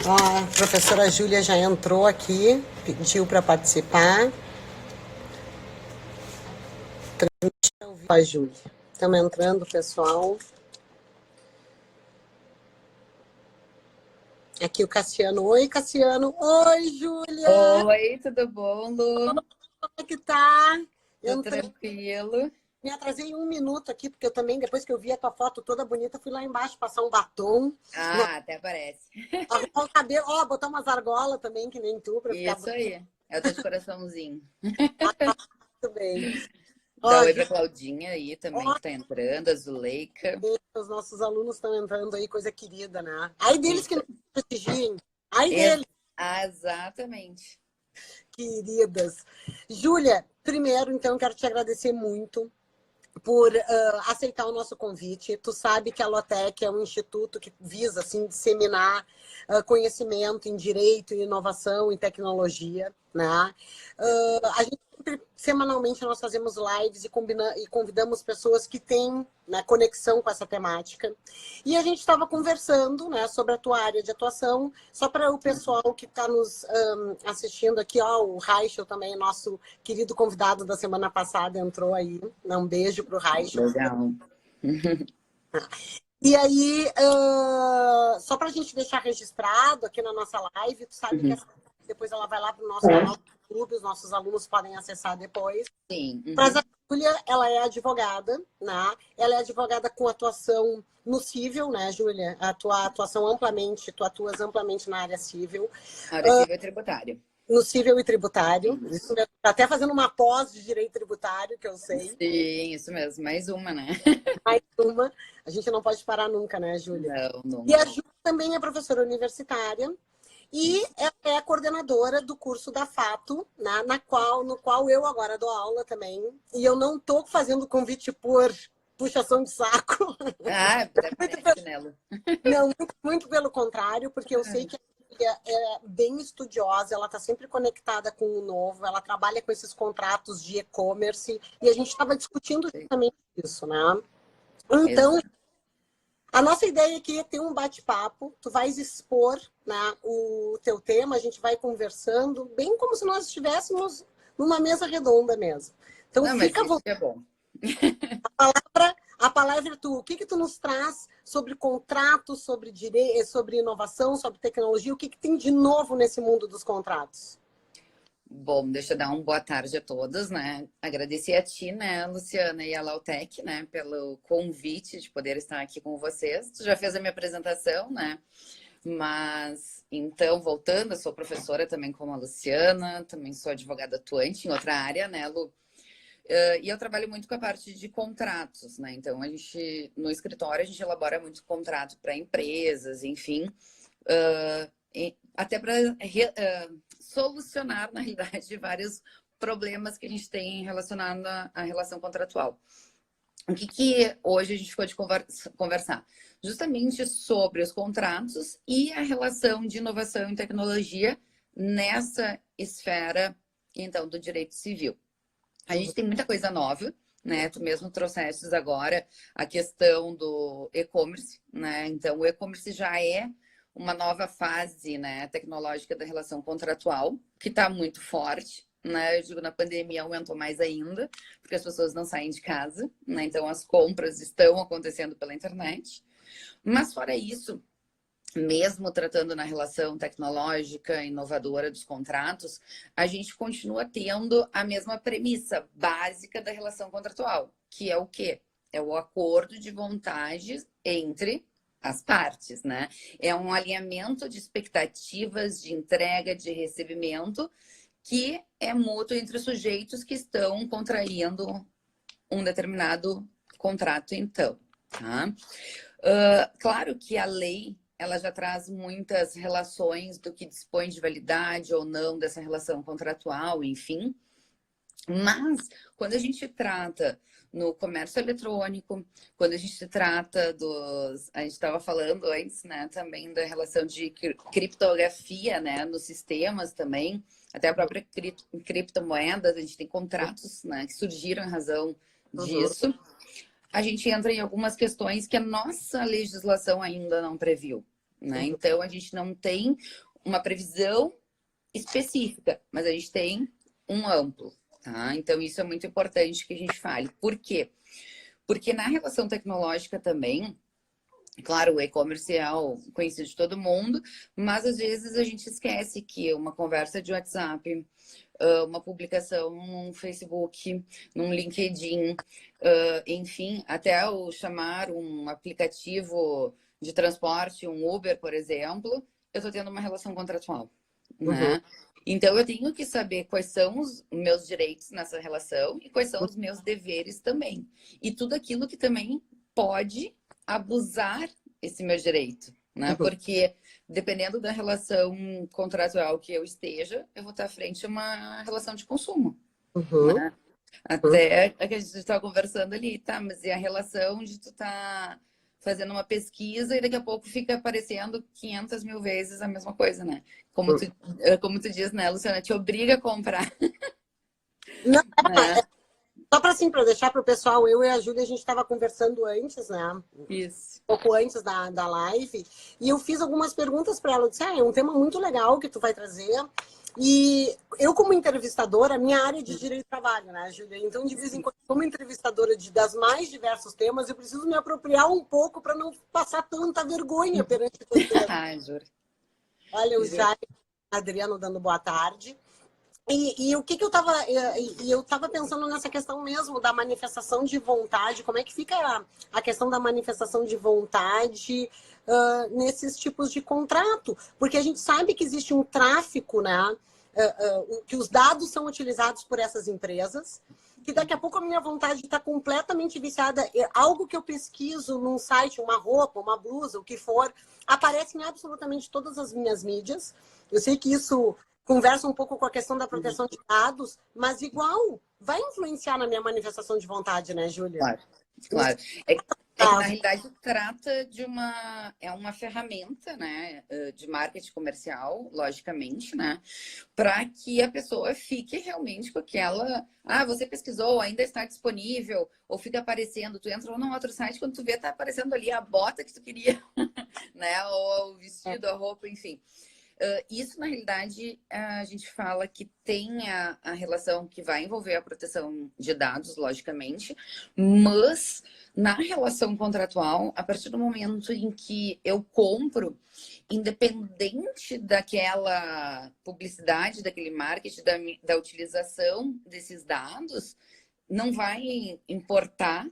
A professora Júlia já entrou aqui, pediu para participar. A Júlia. Estamos entrando, pessoal. Aqui o Cassiano. Oi, Cassiano. Oi, Júlia. Oi, tudo bom, Lu? Como é que tá? Tô Entrei, tranquilo. me atrasei 1 minuto aqui, porque eu também, depois que eu vi a tua foto toda bonita, fui lá embaixo passar um batom, Ah, até parece. arrumar o cabelo, botar umas argolas também, que nem tu, para ficar Isso aí. Eu tô de coraçãozinho. muito bem. Dá Ó, oi pra Júlia, Claudinha aí também, ó, que tá entrando, a Zuleika. os nossos alunos estão entrando aí, coisa querida, né? Aí deles que Isso. não prestigiem. Aí deles. Exatamente. Queridas. Júlia, primeiro, então, quero te agradecer muito por aceitar o nosso convite. Tu sabe que a Lotec é um instituto que visa assim, disseminar conhecimento em direito, em inovação, em tecnologia. Né? A gente semanalmente nós fazemos lives e convidamos pessoas que têm, né, conexão com essa temática. E a gente estava conversando, né, sobre a tua área de atuação, só para o pessoal que está nos assistindo aqui, o Raichel também, nosso querido convidado da semana passada, entrou aí. Um beijo para o Raichel. Legal. E aí, só para a gente deixar registrado aqui na nossa live, tu sabe que depois ela vai lá para o nosso canal do YouTube, os nossos alunos podem acessar depois. Sim. Mas a Júlia, ela é advogada, né? Ela é advogada com atuação no civil, né, Júlia? A tua atuação amplamente, tu atuas amplamente na área civil. Área civil e tributária. No civil e tributário. Isso. Até fazendo uma pós de direito tributário, que eu sei. Sim, isso mesmo. Mais uma, né? Mais uma. A gente não pode parar nunca, né, Júlia? Não, E a nunca. Júlia também é professora universitária e ela é a coordenadora do curso da Fato, né, no qual eu agora dou aula também. E eu não estou fazendo convite por puxação de saco. Ah, até parece, né, Lu? Não, muito pelo contrário, porque eu sei que a Júlia é bem estudiosa, ela está sempre conectada com o novo, ela trabalha com esses contratos de e-commerce, e a gente estava discutindo justamente isso, né? Então, Exato. a nossa ideia aqui é ter um bate-papo, tu vais expor, né, o teu tema, a gente vai conversando, bem como se nós estivéssemos numa mesa redonda mesmo. Então, Não, mas fica à isso vontade. que é bom. A palavra é tua. O que tu nos traz sobre contratos, sobre direito, sobre inovação, sobre tecnologia? O que tem de novo nesse mundo dos contratos? Bom, deixa eu dar uma boa tarde a todos, né? Agradecer a ti, né, Luciana, e a Lautec, né, pelo convite de poder estar aqui com vocês. Tu já fez a minha apresentação, né? Mas, então, voltando, eu sou professora também como a Luciana, também sou advogada atuante em outra área, né, Lu? E eu trabalho muito com a parte de contratos, né? Então, a gente, no escritório, a gente elabora muito contrato para empresas, enfim, até para solucionar, na realidade, vários problemas que a gente tem relacionado à relação contratual. O que hoje a gente pode conversar? Justamente sobre os contratos e a relação de inovação e tecnologia nessa esfera, então, do direito civil. A gente tem muita coisa nova, né? Tu mesmo trouxestes agora a questão do e-commerce, né? Então, o e-commerce já é uma nova fase, né, tecnológica da relação contratual, que está muito forte, né? Eu digo, na pandemia aumentou mais ainda, porque as pessoas não saem de casa, né? Então, as compras estão acontecendo pela internet. Mas, fora isso, mesmo tratando na relação tecnológica, inovadora dos contratos, a gente continua tendo a mesma premissa básica da relação contratual, que é o quê? É o acordo de vontades entre as partes, né? É um alinhamento de expectativas de entrega, de recebimento, que é mútuo entre os sujeitos que estão contraindo um determinado contrato, então, tá? Claro que a lei ela já traz muitas relações do que dispõe de validade ou não dessa relação contratual, enfim. Mas quando a gente trata no comércio eletrônico, quando a gente trata dos... A gente estava falando antes, né, também da relação de criptografia, né, nos sistemas também, até a própria criptomoedas, a gente tem contratos, né, que surgiram em razão disso. A gente entra em algumas questões que a nossa legislação ainda não previu, né? Então, a gente não tem uma previsão específica, mas a gente tem um amplo, tá? Então, isso é muito importante que a gente fale. Por quê? Porque na relação tecnológica também, claro, o e-commerce é o conhecido de todo mundo, mas às vezes a gente esquece que uma conversa de WhatsApp, uma publicação no Facebook, num LinkedIn, enfim, até o chamar um aplicativo de transporte, um Uber, por exemplo, eu estou tendo uma relação contratual, né? Então, eu tenho que saber quais são os meus direitos nessa relação e quais são os meus deveres também. E tudo aquilo que também pode abusar esse meu direito, né? Porque dependendo da relação contratual que eu esteja, eu vou estar à frente a uma relação de consumo, né? Até a que a gente estava conversando ali, tá? Mas é a relação de tu tá fazendo uma pesquisa e daqui a pouco fica aparecendo 500 mil vezes a mesma coisa, né? Como tu diz, né, Luciana? Te obriga a comprar. Não, Né? só para assim, para deixar para o pessoal, eu e a Júlia, a gente estava conversando antes, né? Isso. Um pouco antes da live, e eu fiz algumas perguntas para ela. Eu disse, é um tema muito legal que tu vai trazer. E eu, como entrevistadora, minha área de direito do trabalho, né, Júlia? Então, de vez em quando, como entrevistadora das mais diversos temas, eu preciso me apropriar um pouco para não passar tanta vergonha perante vocês. Ai, juro. Olha, o Jair Adriano dando boa tarde. E o que eu estava eu tava pensando nessa questão mesmo da manifestação de vontade, como é que fica a questão da manifestação de vontade nesses tipos de contrato? Porque a gente sabe que existe um tráfico, né? Que os dados são utilizados por essas empresas, que daqui a pouco a minha vontade está completamente viciada. Algo que eu pesquiso num site, uma roupa, uma blusa, o que for, aparece em absolutamente todas as minhas mídias. Eu sei que isso conversa um pouco com a questão da proteção de dados, mas igual vai influenciar na minha manifestação de vontade, né, Júlia? Claro, claro. É que na realidade trata de uma ferramenta, né, de marketing comercial, logicamente, né, para que a pessoa fique realmente com aquela, você pesquisou, ainda está disponível, ou fica aparecendo, tu entrou num outro site, quando tu vê, tá aparecendo ali a bota que tu queria, né, ou o vestido, a roupa, enfim. Isso, na realidade, a gente fala que tem a relação que vai envolver a proteção de dados, logicamente, mas na relação contratual, a partir do momento em que eu compro, independente daquela publicidade, daquele marketing, da utilização desses dados, não vai importar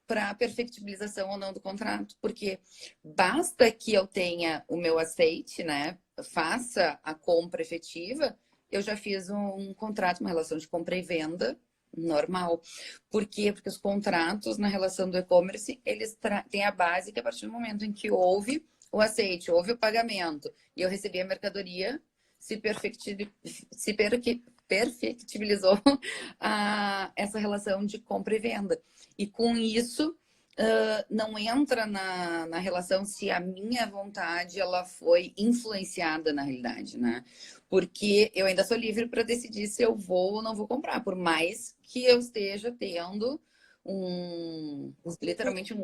para a perfectibilização ou não do contrato, porque basta que eu tenha o meu aceite, né? Faça a compra efetiva, eu já fiz um contrato, uma relação de compra e venda normal. Por quê? Porque os contratos na relação do e-commerce, eles têm a base que a partir do momento em que houve o aceite, houve o pagamento e eu recebi a mercadoria, se perfectibilizou essa relação de compra e venda. E com isso, não entra na relação se a minha vontade ela foi influenciada na realidade, né? Porque eu ainda sou livre para decidir se eu vou ou não vou comprar, por mais que eu esteja tendo literalmente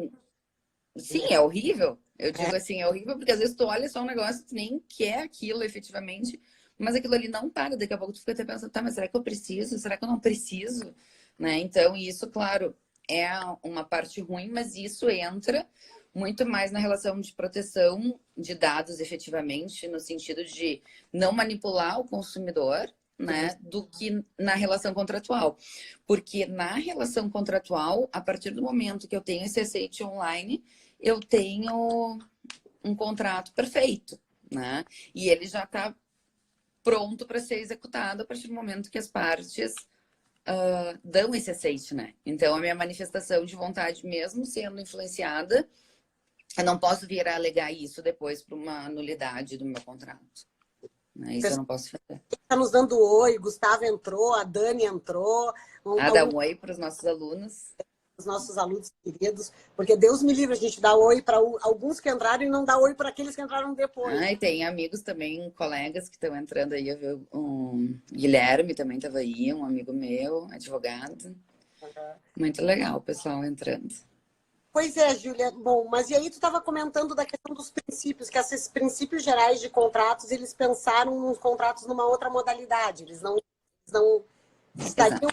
Sim, é horrível. Eu digo assim, é horrível porque às vezes tu olha só um negócio, tu nem quer aquilo efetivamente, mas aquilo ali não para. Daqui a pouco tu fica até pensando, tá, mas será que eu preciso? Será que eu não preciso? Né? Então, isso, claro, é uma parte ruim, mas isso entra muito mais na relação de proteção de dados efetivamente, no sentido de não manipular o consumidor, né, do que na relação contratual. Porque na relação contratual, a partir do momento que eu tenho esse aceite online, eu tenho um contrato perfeito, né? E ele já está pronto para ser executado a partir do momento que as partes dão esse aceite, né? Então, a minha manifestação de vontade, mesmo sendo influenciada, eu não posso vir a alegar isso depois para uma nulidade do meu contrato. Né? Isso eu não posso fazer. Está nos dando oi, Gustavo entrou, a Dani entrou. Dá um oi para os nossos alunos. Os nossos alunos queridos, porque Deus me livre, a gente dá oi para alguns que entraram e não dá oi para aqueles que entraram depois. E tem amigos também, colegas que estão entrando aí. O Guilherme também estava aí, um amigo meu, advogado. Muito legal o pessoal entrando. Pois é, Júlia. Bom, mas e aí tu estava comentando da questão dos princípios, que esses princípios gerais de contratos, eles pensaram nos contratos numa outra modalidade. Eles não estariam,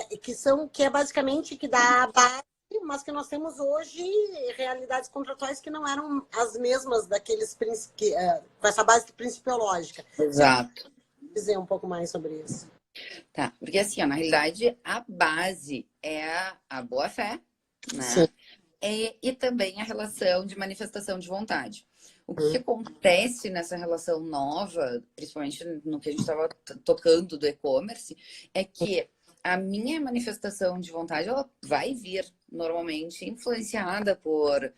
Exato. que é basicamente que dá a base, mas que nós temos hoje realidades contratuais que não eram as mesmas daqueles com essa base principiológica. Você pode Exato. dizer um pouco mais sobre isso? Tá, porque assim, ó, na realidade, a base é a boa-fé, Sim. né? E também a relação de manifestação de vontade. O que acontece nessa relação nova, principalmente no que a gente estava tocando do e-commerce, é que a minha manifestação de vontade ela vai vir normalmente influenciada por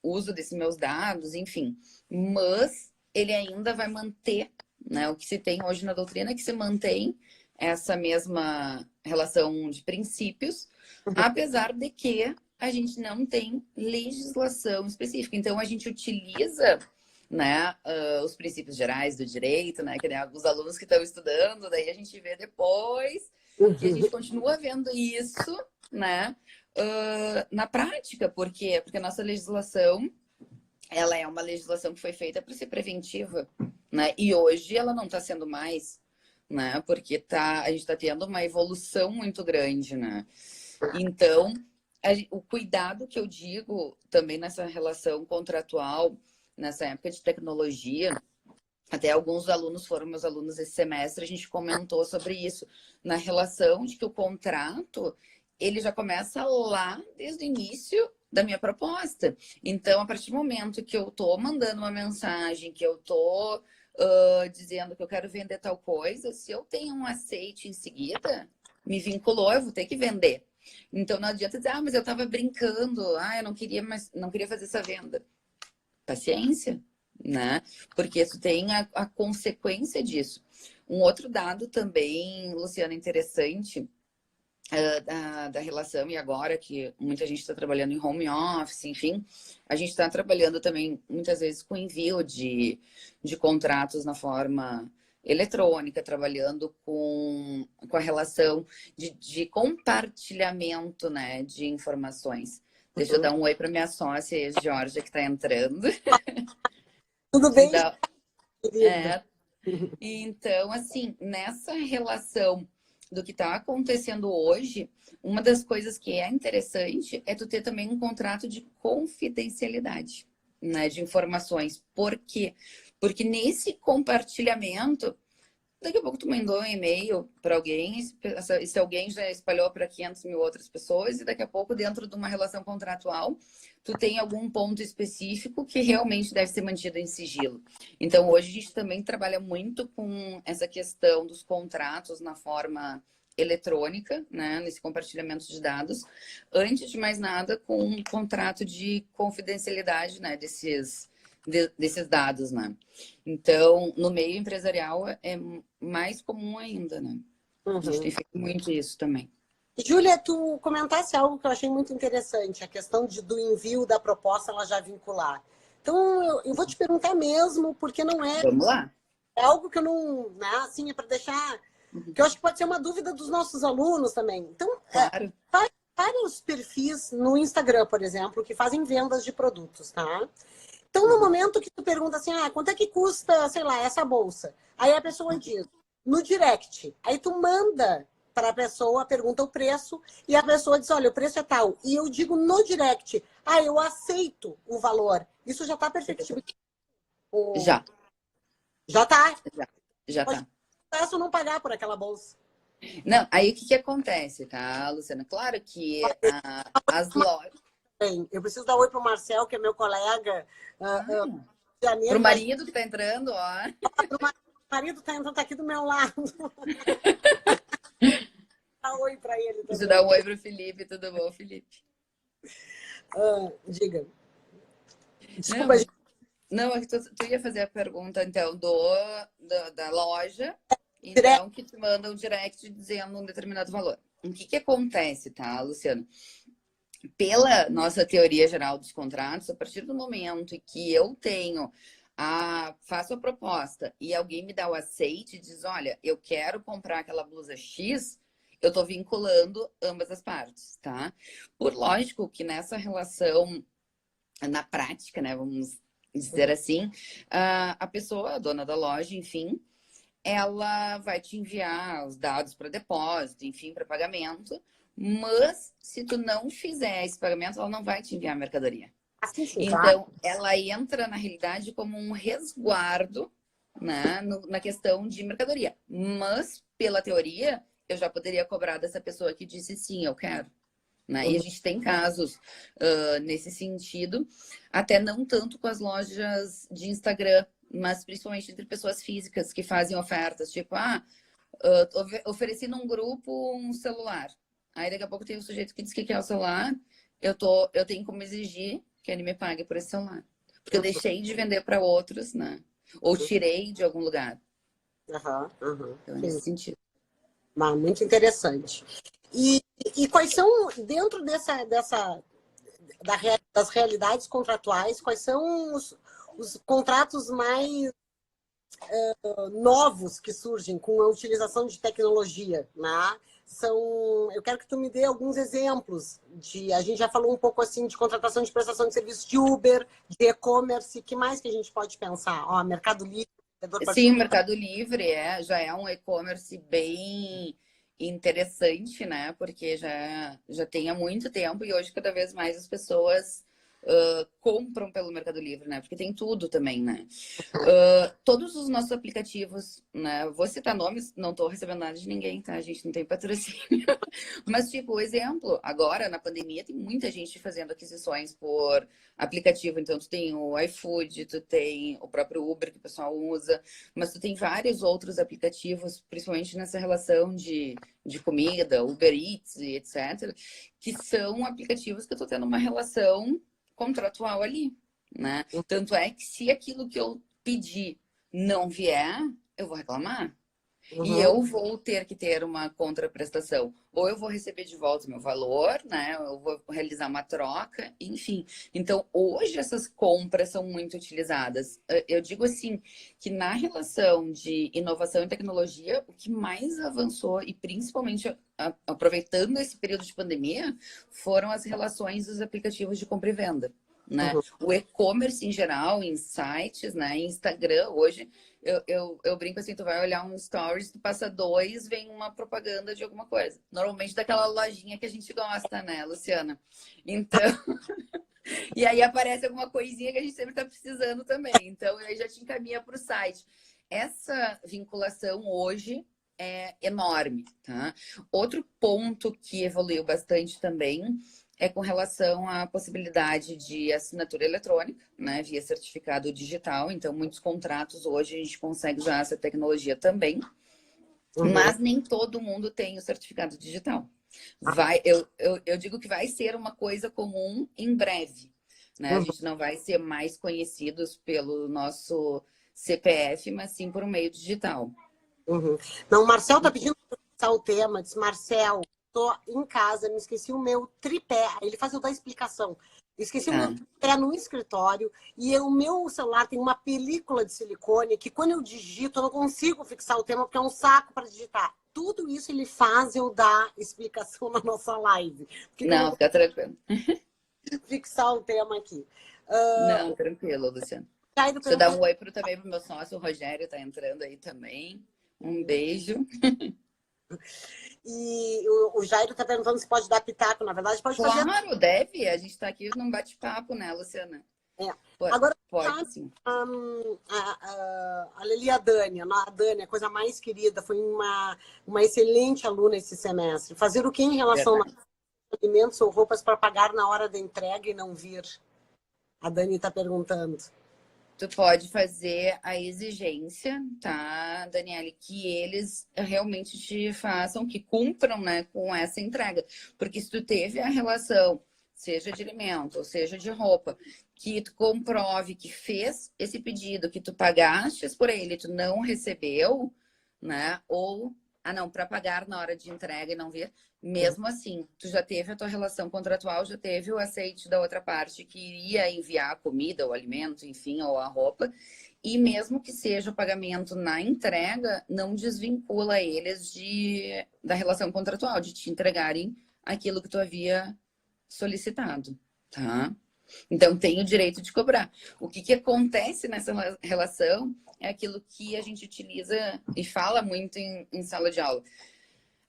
uso desses meus dados, enfim, mas ele ainda vai manter, né? O que se tem hoje na doutrina é que se mantém essa mesma relação de princípios, apesar de que a gente não tem legislação específica. Então, a gente utiliza, né, os princípios gerais do direito, né, que tem alguns alunos que estão estudando, daí a gente vê depois que a gente continua vendo isso, né, na prática. Por quê? Porque a nossa legislação, ela é uma legislação que foi feita para ser preventiva, né, e hoje ela não está sendo mais, né, porque a gente está tendo uma evolução muito grande, né. Então, o cuidado que eu digo também nessa relação contratual, nessa época de tecnologia, até alguns alunos foram meus alunos esse semestre, a gente comentou sobre isso, na relação de que o contrato, ele já começa lá desde o início da minha proposta. Então, a partir do momento que eu tô mandando uma mensagem, que eu tô dizendo que eu quero vender tal coisa, se eu tenho um aceite em seguida, me vinculou, eu vou ter que vender. Então não adianta dizer, mas eu estava brincando, eu não queria, mas não queria fazer essa venda. Paciência, né? Porque isso tem a consequência disso. Um outro dado também, Luciana, interessante da relação, e agora que muita gente está trabalhando em home office, enfim, a gente está trabalhando também muitas vezes com envio de contratos na forma eletrônica, trabalhando com a relação de compartilhamento, né, de informações. Deixa eu dar um oi para minha sócia, Georgia, que está entrando. Tudo bem, Então, querida? então, assim, nessa relação do que está acontecendo hoje, uma das coisas que é interessante é tu ter também um contrato de confidencialidade, né, de informações. Por quê? Porque nesse compartilhamento, daqui a pouco tu mandou um e-mail para alguém, esse alguém já espalhou para 500 mil outras pessoas, e daqui a pouco, dentro de uma relação contratual, tu tem algum ponto específico que realmente deve ser mantido em sigilo. Então, hoje a gente também trabalha muito com essa questão dos contratos na forma eletrônica, né, nesse compartilhamento de dados, antes de mais nada, com um contrato de confidencialidade, né, desses dados, né? Então, no meio empresarial é mais comum ainda, né? A gente tem feito muito isso também. Júlia, tu comentasse algo que eu achei muito interessante, a questão do envio da proposta, ela já vincular. Então, eu vou te perguntar mesmo, porque não Vamos lá. é algo que eu não, né, assim, é para deixar, que eu acho que pode ser uma dúvida dos nossos alunos também. Então, Claro. vários perfis no Instagram, por exemplo, que fazem vendas de produtos, tá? Então, no momento que tu pergunta assim, quanto é que custa, sei lá, essa bolsa? Aí a pessoa diz, no direct. Aí tu manda para a pessoa, pergunta o preço, e a pessoa diz, olha, o preço é tal. E eu digo no direct, eu aceito o valor. Isso já está perfeito. Já. Já está. Já Pode tá. não pagar por aquela bolsa. Não, aí o que acontece, tá, Luciana? Claro que as lojas... Bem, eu preciso dar oi pro Marcel, que é meu colega. De Pro janeiro, marido que tá entrando, ó. Pro marido tá aqui do meu lado. Dá oi para ele Deixa eu também. dar um oi pro Felipe. Tudo bom, Felipe? Diga. Não, Desculpa, gente. não, é que tu ia fazer a pergunta, então, da loja, Direct. então, que te manda um direct dizendo um determinado valor. O que acontece, tá, Luciano? Pela nossa teoria geral dos contratos, a partir do momento que eu tenho faço a proposta e alguém me dá o aceite e diz, olha, eu quero comprar aquela blusa X, eu tô vinculando ambas as partes, tá? Por lógico que nessa relação, na prática, né, vamos dizer assim, a pessoa, a dona da loja, enfim, ela vai te enviar os dados para depósito, enfim, para pagamento, mas se tu não fizer esse pagamento, ela não vai te enviar a mercadoria. Assim, sim, claro. Então, ela entra na realidade como um resguardo, né, na questão de mercadoria. Mas, pela teoria, eu já poderia cobrar dessa pessoa que disse sim, eu quero. Né? E a gente tem casos nesse sentido, até não tanto com as lojas de Instagram, mas principalmente entre pessoas físicas que fazem ofertas, tipo, ofereci num grupo um celular. Aí daqui a pouco tem um sujeito que diz que quer o celular, eu tenho como exigir que ele me pague por esse celular. Porque eu deixei de vender para outros, né? Ou tirei de algum lugar. Então, nesse sentido. Muito interessante. E quais são, dentro das realidades contratuais, quais são os contratos mais novos que surgem com a utilização de tecnologia, né? Eu quero que tu me dê alguns exemplos a gente já falou um pouco assim de contratação de prestação de serviço de Uber, de e-commerce, que mais que a gente pode pensar? Ó, Mercado Livre, sim, o Mercado Livre já é um e-commerce bem interessante, né? Porque já tem há muito tempo e hoje cada vez mais as pessoas compram pelo Mercado Livre, né? Porque tem tudo também, né? Todos os nossos aplicativos, né? Vou citar nomes, não estou recebendo nada de ninguém, tá? A gente não tem patrocínio. Mas, tipo, exemplo, agora na pandemia tem muita gente fazendo aquisições por aplicativo. Então, tu tem o iFood, tu tem o próprio Uber que o pessoal usa, mas tu tem vários outros aplicativos, principalmente nessa relação de comida, Uber Eats e etc., que são aplicativos que eu tô tendo uma relação contratual ali, né? Tanto é que se aquilo que eu pedi não vier, eu vou reclamar. E eu vou ter que ter uma contraprestação. Ou eu vou receber de volta o meu valor, né? Eu vou realizar uma troca, enfim. Então, hoje essas compras são muito utilizadas. Eu digo assim, que na relação de inovação e tecnologia, o que mais avançou, e principalmente aproveitando esse período de pandemia, foram as relações dos aplicativos de compra e venda. Né? O e-commerce em geral, em sites, né? Instagram, hoje eu brinco assim, tu vai olhar um stories, tu passa dois, vem uma propaganda de alguma coisa. Normalmente daquela lojinha que a gente gosta, né, Luciana? Então, e aí aparece alguma coisinha que a gente sempre tá precisando também. Então, aí já te encaminha para o site. Essa vinculação hoje é enorme, tá? Outro ponto que evoluiu bastante também é com relação à possibilidade de assinatura eletrônica, né, via certificado digital. Então, muitos contratos hoje a gente consegue usar essa tecnologia também, mas nem todo mundo tem o certificado digital. Eu digo que vai ser uma coisa comum em breve, né? A gente não vai ser mais conhecidos pelo nosso CPF, mas sim por um meio digital. Não, o Marcel tá pedindo para passar o tema. Diz, Marcel, tô em casa, me esqueci o meu tripé. Ele faz eu dar explicação. Esqueci o meu tripé no escritório e o meu celular tem uma película de silicone que quando eu digito eu não consigo fixar o tema porque é um saco para digitar. Tudo isso ele faz eu dar explicação na nossa live. Não, fica tranquilo. Fixar o tema aqui. Não, tranquilo, Luciano. Deixa eu dar um oi também pro meu sócio, o Rogério tá entrando aí também. Um beijo. E o Jairo está perguntando se pode dar pitaco. Na verdade, pode fazer. Claro, deve. A gente está aqui num bate-papo, né, Luciana? Agora, pode, sim. A Leli e a Dani, a coisa mais querida, foi uma excelente aluna esse semestre. Fazer o que em relação a alimentos ou roupas para pagar na hora da entrega e não vir? A Dani está perguntando. Tu pode fazer a exigência, tá, Daniele, que eles realmente te façam, que cumpram, né, com essa entrega. Porque se tu teve a relação, seja de alimento, ou seja de roupa, que tu comprove que fez esse pedido, que tu pagaste por ele, tu não recebeu, né, ou Ah, não, para pagar na hora de entrega e não vir. Mesmo assim, tu já teve a tua relação contratual, já teve o aceite da outra parte que iria enviar a comida, o alimento, enfim, ou a roupa. E mesmo que seja o pagamento na entrega, não desvincula eles da relação contratual, de te entregarem aquilo que tu havia solicitado, tá? Então, tem o direito de cobrar. O que acontece nessa relação é aquilo que a gente utiliza e fala muito em sala de aula.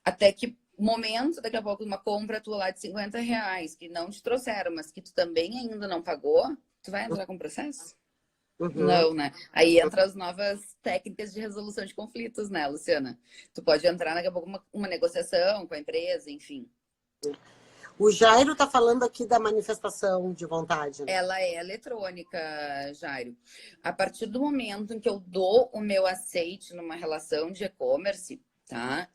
Até que momento, daqui a pouco, uma compra tua lá de R$ 50, que não te trouxeram, mas que tu também ainda não pagou, tu vai entrar com processo? Não, né? Aí entra as novas técnicas de resolução de conflitos, né, Luciana? Tu pode entrar daqui a pouco uma negociação com a empresa, enfim. O Jairo está falando aqui da manifestação de vontade, né? Ela é eletrônica, Jairo. A partir do momento em que eu dou o meu aceite numa relação de e-commerce, tá?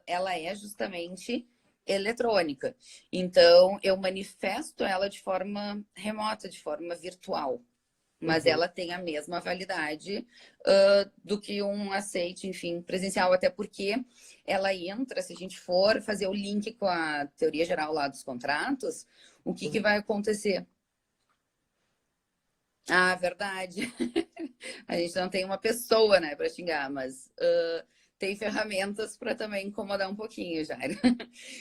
Ela é justamente eletrônica. Então, eu manifesto ela de forma remota, de forma virtual. Mas ela tem a mesma validade do que um aceite, enfim, presencial, até porque ela entra, se a gente for fazer o link com a teoria geral lá dos contratos, o que vai acontecer? Ah, verdade. A gente não tem uma pessoa, né, para xingar, mas tem ferramentas para também incomodar um pouquinho, Jair.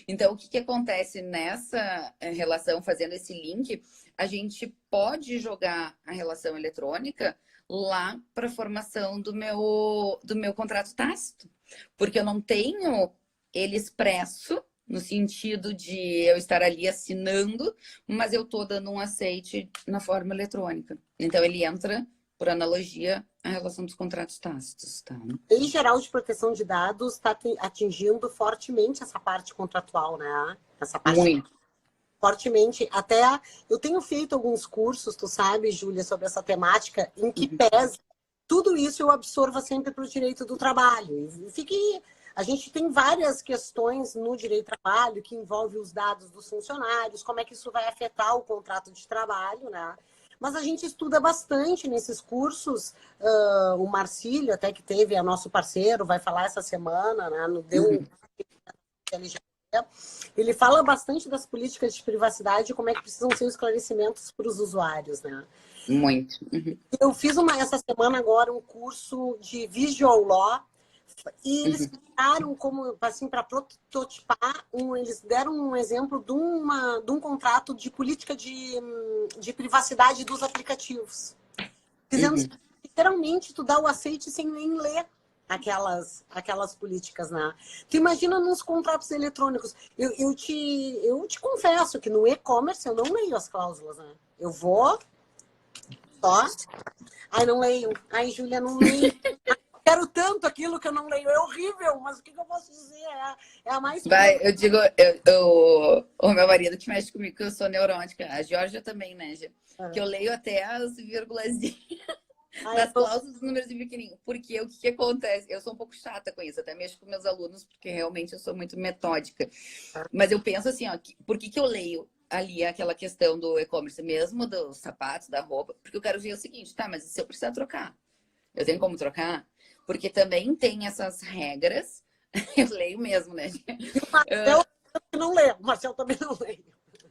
Então, o que acontece nessa relação, fazendo esse link, a gente pode jogar a relação eletrônica lá para a formação do meu contrato tácito, porque eu não tenho ele expresso, no sentido de eu estar ali assinando, mas eu estou dando um aceite na forma eletrônica. Então, ele entra, por analogia, a relação dos contratos tácitos. Tá? A Lei Geral de Proteção de Dados está atingindo fortemente essa parte contratual, né? Essa parte Muito. Fortemente. Até eu tenho feito alguns cursos, tu sabe, Júlia, sobre essa temática, em que pese tudo isso eu absorva sempre para o direito do trabalho. A gente tem várias questões no direito do trabalho que envolvem os dados dos funcionários, como é que isso vai afetar o contrato de trabalho, né? Mas a gente estuda bastante nesses cursos. O Marcílio, até que teve, é nosso parceiro, vai falar essa semana, né? Ele fala bastante das políticas de privacidade e como é que precisam ser os esclarecimentos para os usuários, né? Muito. Eu fiz essa semana agora um curso de Visual Law e eles explicaram como, assim, para prototipar, eles deram um exemplo de um contrato de política de privacidade dos aplicativos. Dizendo que, literalmente, tu dá o aceite sem nem ler aquelas políticas, né? Tu imagina nos contratos eletrônicos. Eu te confesso que no e-commerce eu não leio as cláusulas, né? Eu vou só. Ai, não leio. Ai, Júlia, não leio. Quero tanto aquilo que eu não leio. É horrível, mas o que eu posso dizer? É a mais... Eu digo, o meu marido que mexe comigo, que eu sou neurótica. A Georgia também, né, Gê? Que eu leio até as vírgulazinhas das cláusulas dos números de pequenininho. Porque o que acontece? Eu sou um pouco chata com isso, até mexo com meus alunos, porque realmente eu sou muito metódica. Mas eu penso assim, ó, por que eu leio ali aquela questão do e-commerce, mesmo dos sapatos, da roupa? Porque eu quero ver o seguinte, tá, mas e se eu precisar trocar? Eu tenho como trocar? Porque também tem essas regras. Eu leio mesmo, né? E o Marcel não lê. O Marcel também não lê.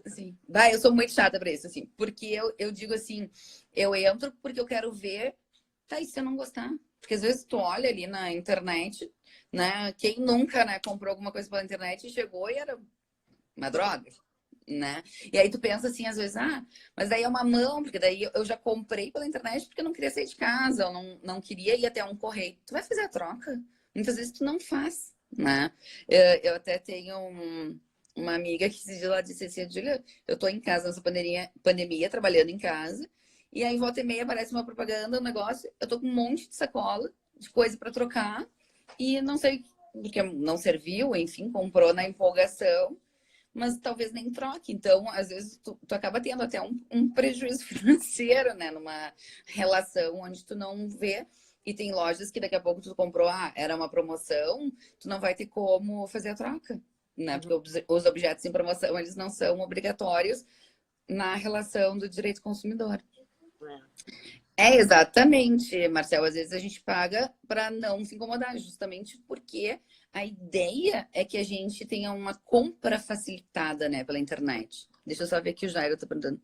Sim. Eu sou muito chata pra isso, assim. Porque eu digo assim, eu entro porque eu quero ver, tá, e se eu não gostar? Porque às vezes tu olha ali na internet, né? Quem nunca, né, comprou alguma coisa pela internet e chegou e era uma droga, né? E aí tu pensa assim, às vezes, mas daí é uma mão, porque daí eu já comprei pela internet porque eu não queria sair de casa, eu não queria ir até um correio. Tu vai fazer a troca? Muitas vezes tu não faz, né? Eu até tenho uma amiga que se lá disse assim, Julia, eu tô em casa nessa pandemia, trabalhando em casa, e aí volta e meia aparece uma propaganda, um negócio, eu tô com um monte de sacola, de coisa para trocar, e não sei, porque não serviu, enfim, comprou na empolgação, mas talvez nem troque. Então, às vezes, tu acaba tendo até um prejuízo financeiro, né? Numa relação onde tu não vê. E tem lojas que daqui a pouco tu comprou, era uma promoção, tu não vai ter como fazer a troca, né? Porque os objetos em promoção, eles não são obrigatórios na relação do direito consumidor. É exatamente, Marcel. Às vezes a gente paga para não se incomodar, justamente porque a ideia é que a gente tenha uma compra facilitada, né, pela internet. Deixa eu só ver aqui o Jairo tá perguntando.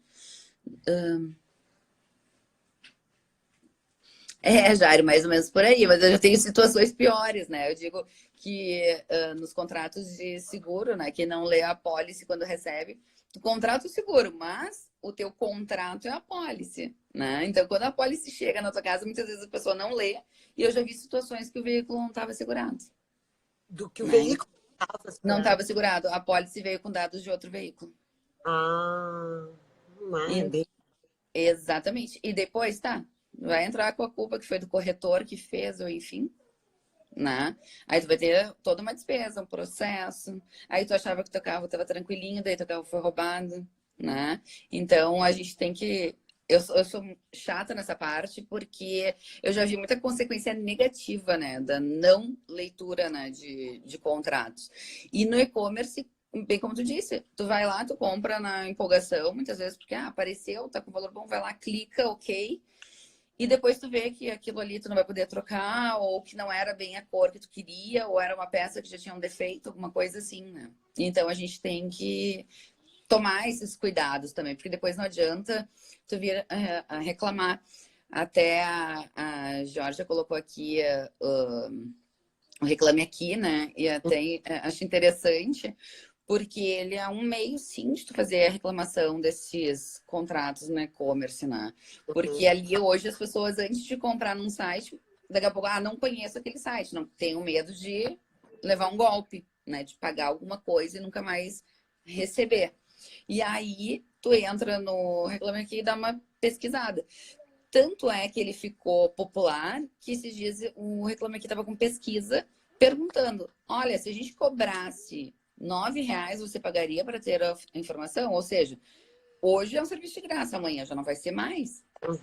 É, Jairo, mais ou menos por aí, mas eu já tenho situações piores, né? Eu digo que nos contratos de seguro, né, que não lê a pólice quando recebe, tu contrata o seguro, mas o teu contrato é a pólice, né? Então, quando a pólice chega na tua casa, muitas vezes a pessoa não lê, e eu já vi situações que o veículo não estava seguro, Do que o né? veículo estava Não segurado. estava segurado, a pólice veio com dados de outro veículo. Ah, mas E- bem. exatamente. E depois, tá, vai entrar com a culpa que foi do corretor que fez, ou enfim, né? Aí tu vai ter toda uma despesa, um processo. Aí tu achava que teu carro estava tranquilinho, daí teu carro foi roubado, né? Então a gente tem que. Eu sou chata nessa parte porque eu já vi muita consequência negativa, né, da não leitura, né, de contratos. E no e-commerce, bem como tu disse, tu vai lá, tu compra na empolgação, muitas vezes porque apareceu, tá com valor bom, vai lá, clica, ok. E depois tu vê que aquilo ali tu não vai poder trocar, ou que não era bem a cor que tu queria, ou era uma peça que já tinha um defeito, alguma coisa assim, né? Então a gente tem que tomar esses cuidados também, porque depois não adianta tu vir a reclamar. Até a Georgia colocou aqui o Reclame Aqui, né? E até acho interessante, porque ele é um meio, sim, de tu fazer a reclamação desses contratos no e-commerce, né? Porque Uhum. ali hoje as pessoas, antes de comprar num site, daqui a pouco, não conheço aquele site, não tenho medo de levar um golpe, né? De pagar alguma coisa e nunca mais receber. E aí tu entra no Reclame Aqui e dá uma pesquisada. Tanto é que ele ficou popular que esses dias o Reclame Aqui estava com pesquisa perguntando: olha, se a gente cobrasse R$ 9, você pagaria para ter a informação? Ou seja, hoje é um serviço de graça, amanhã já não vai ser mais. Uhum.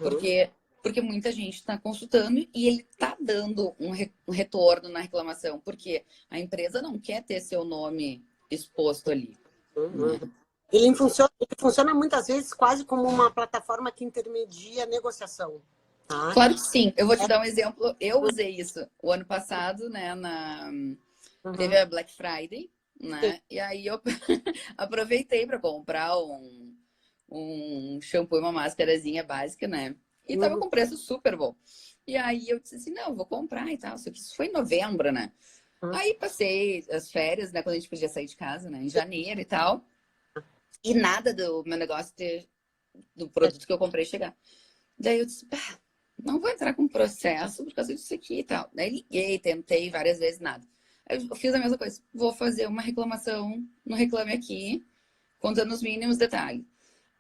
Porque muita gente está consultando e ele está dando um retorno na reclamação, porque a empresa não quer ter seu nome exposto ali, Uhum. né? Ele funciona muitas vezes quase como uma plataforma que intermedia a negociação, tá? Claro que sim. Eu vou te dar um exemplo. Eu usei isso o ano passado, né? Teve Uhum. a Black Friday, Sim. né? E aí eu aproveitei para comprar um shampoo e uma máscarazinha básica, né? E tava Uhum. com preço super bom. E aí eu disse assim, não, vou comprar e tal. Só que isso foi em novembro, né? Aí passei as férias, né? Quando a gente podia sair de casa, né? Em janeiro e tal. E nada do meu negócio do produto que eu comprei chegar. Daí eu disse, pá, não vou entrar com processo por causa disso aqui e tal. Daí liguei, tentei várias vezes, nada. Aí eu fiz a mesma coisa. Vou fazer uma reclamação no Reclame Aqui, contando os mínimos detalhes.